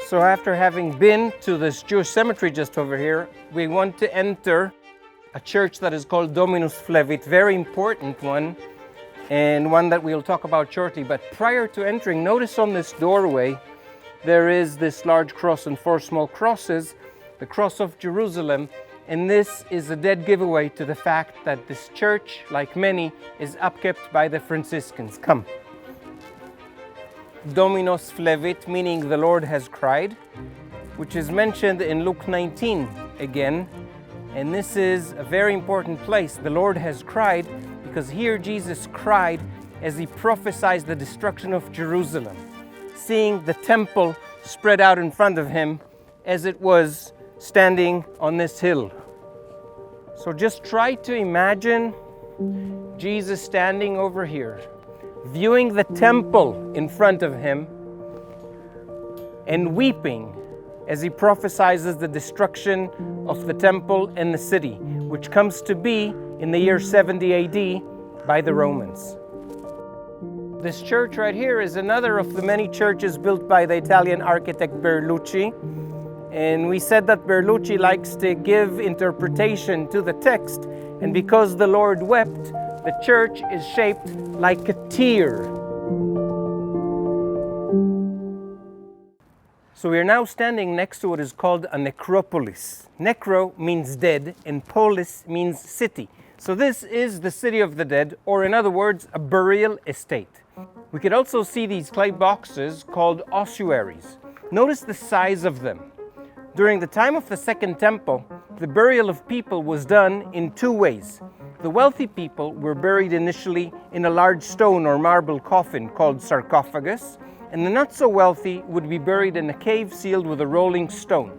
So after having been to this Jewish cemetery just over here, we want to enter a church that is called Dominus Flevit, very important one, and one that we'll talk about shortly. But prior to entering, notice on this doorway, there is this large cross and 4 small crosses, the cross of Jerusalem, and this is a dead giveaway to the fact that this church, like many, is upkept by the Franciscans. Come. Dominus Flevit, meaning the Lord has cried, which is mentioned in Luke 19 again. And this is a very important place. The Lord has cried because here Jesus cried as he prophesied the destruction of Jerusalem, seeing the temple spread out in front of him as it was standing on this hill. So just try to imagine Jesus standing over here, viewing the temple in front of him and weeping as he prophesies the destruction of the temple and the city, which comes to be in the year 70 AD by the Romans. This church right here is another of the many churches built by the Italian architect Berlucci. And we said that Berlucci likes to give interpretation to the text, and because the Lord wept, the church is shaped like a tear. So we are now standing next to what is called a necropolis. Necro means dead, and polis means city. So this is the city of the dead, or in other words, a burial estate. We could also see these clay boxes called ossuaries. Notice the size of them. During the time of the Second Temple, the burial of people was done in 2 ways. The wealthy people were buried initially in a large stone or marble coffin called sarcophagus, and the not so wealthy would be buried in a cave sealed with a rolling stone.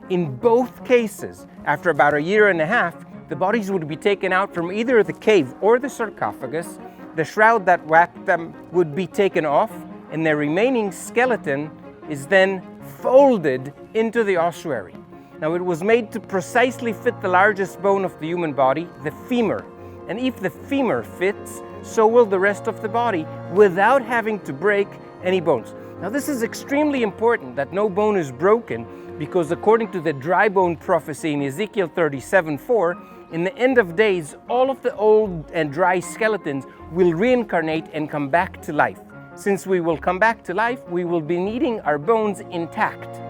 In both cases, after about 1.5 years, the bodies would be taken out from either the cave or the sarcophagus, the shroud that wrapped them would be taken off, and their remaining skeleton is then folded into the ossuary. Now, it was made to precisely fit the largest bone of the human body, the femur. And if the femur fits, so will the rest of the body, without having to break any bones. Now, this is extremely important that no bone is broken, because according to the dry bone prophecy in Ezekiel 37:4, in the end of days, all of the old and dry skeletons will reincarnate and come back to life. Since we will come back to life, we will be needing our bones intact.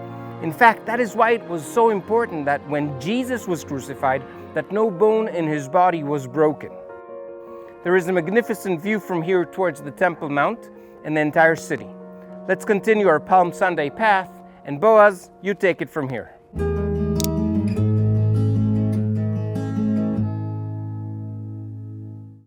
In fact, that is why it was so important that when Jesus was crucified, that no bone in his body was broken. There is a magnificent view from here towards the Temple Mount and the entire city. Let's continue our Palm Sunday path, and Boaz, you take it from here.